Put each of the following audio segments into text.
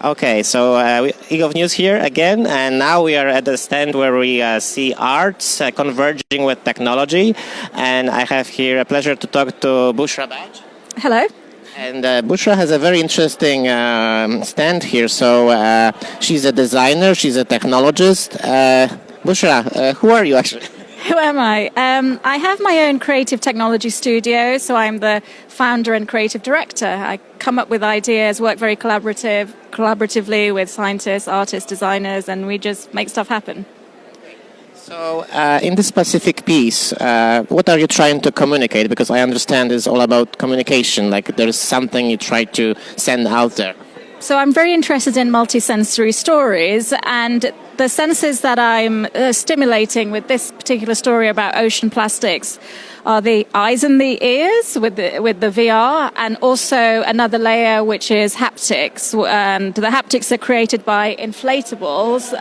Okay, so EGOV News here again, and now we are at the stand where we see arts converging with technology, and I have here a pleasure to talk to Bushra Badge. Hello. And Bushra has a very interesting stand here. So she's a designer, she's a technologist. Bushra, who are you actually? Who am I? I have my own creative technology studio, so I'm the founder and creative director. I come up with ideas, work very collaboratively with scientists, artists, designers, and we just make stuff happen. So in this specific piece, what are you trying to communicate? Because I understand it's all about communication, like there's something you try to send out there. So I'm very interested in multisensory stories, and the senses that I'm stimulating with this particular story about ocean plastics are the eyes and the ears with the VR, and also another layer which is haptics. And the haptics are created by inflatables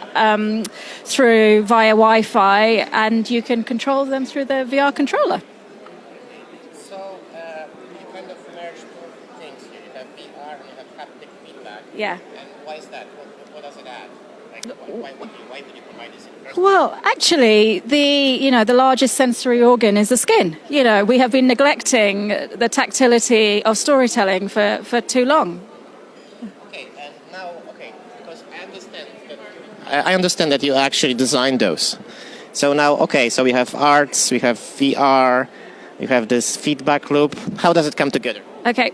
via Wi-Fi, and you can control them through the VR controller. So you kind of merge two things here. You have VR and you have haptic feedback. Yeah. And why is that? What does it add? Like, why would you provide this information? Well, actually, the largest sensory organ is the skin. You know, we have been neglecting the tactility of storytelling for too long. Okay, and now, because I understand that you actually designed those. So now, so we have arts, we have VR, we have this feedback loop. How does it come together? Okay.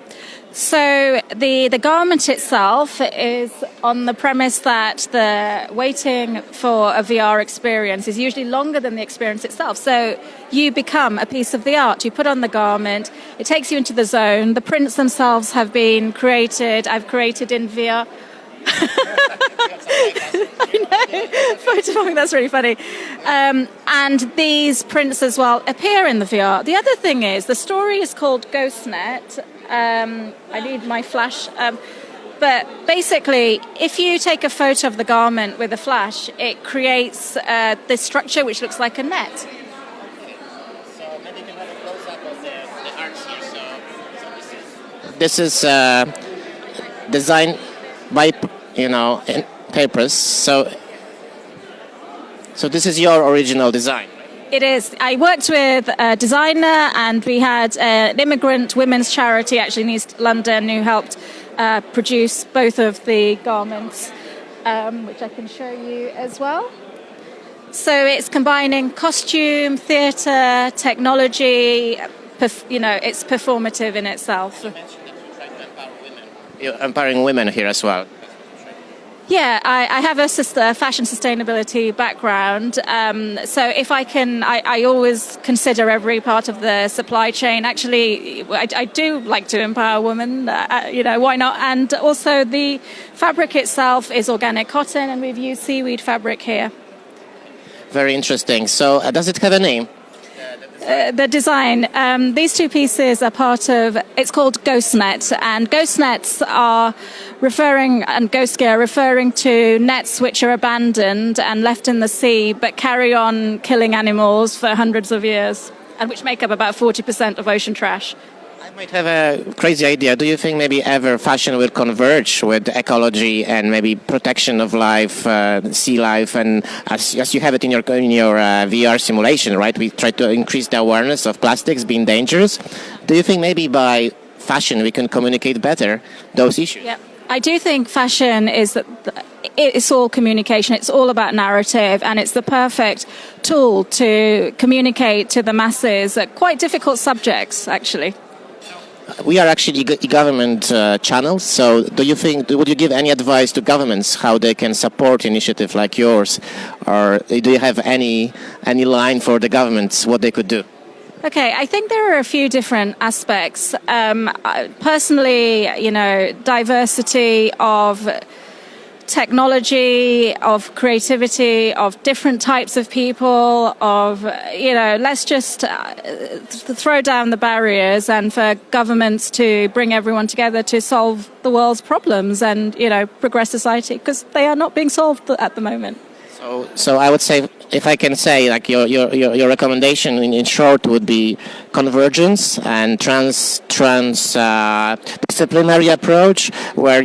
So the garment itself is on the premise that the waiting for a VR experience is usually longer than the experience itself. So you become a piece of the art. You put on the garment, it takes you into the zone. The prints themselves have been created. I've created in VR. I know, photobombing, that's really funny. And these prints as well appear in the VR. The other thing is, the story is called GhostNet. I need my flash. But basically, if you take a photo of the garment with a flash, it creates this structure which looks like a net. So maybe you can have a close-up of the arts here. So this is designed by, in papers. So this is your original design. It is. I worked with a designer, and we had an immigrant women's charity actually in East London who helped produce both of the garments, which I can show you as well. So it's combining costume, theatre, technology. It's performative in itself. You mentioned that you try to empower women. You're empowering women here as well. Yeah, I have a fashion sustainability background. So if I can, I always consider every part of the supply chain. Actually, I do like to empower women, why not? And also the fabric itself is organic cotton, and we've used seaweed fabric here. Very interesting. So does it have a name? The design. These two pieces are part of, it's called GhostNet, and ghost nets are ghost gear referring to nets which are abandoned and left in the sea but carry on killing animals for hundreds of years, and which make up about 40% of ocean trash. I might have a crazy idea. Do you think maybe ever fashion will converge with ecology and maybe protection of life, sea life, and as you have it in your VR simulation, right? We try to increase the awareness of plastics being dangerous. Do you think maybe by fashion we can communicate better those issues? Yeah. I do think fashion it's all communication. It's all about narrative, and it's the perfect tool to communicate to the masses quite difficult subjects, actually. We are actually government channels, so would you give any advice to governments how they can support initiatives like yours, or do you have any line for the governments what they could do? Okay, I think there are a few different aspects. Personally, diversity of technology, of creativity, of different types of people, let's just throw down the barriers, and for governments to bring everyone together to solve the world's problems and, progress society, because they are not being solved at the moment. So I would say if I can say, like your recommendation in short would be convergence and disciplinary approach, where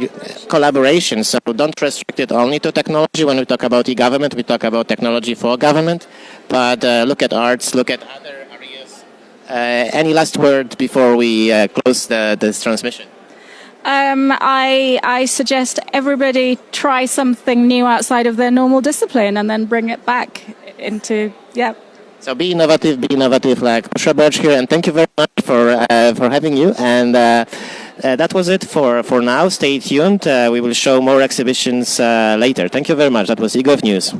collaboration. So don't restrict it only to technology. When we talk about e-government, we talk about technology for government, but look at arts, look at other areas. Any last word before we close this transmission? I suggest everybody try something new outside of their normal discipline and then bring it back into, yeah. So be innovative like Pusha Birch here, and thank you very much for having you. And that was it for now. Stay tuned. We will show more exhibitions later. Thank you very much. That was eGov News.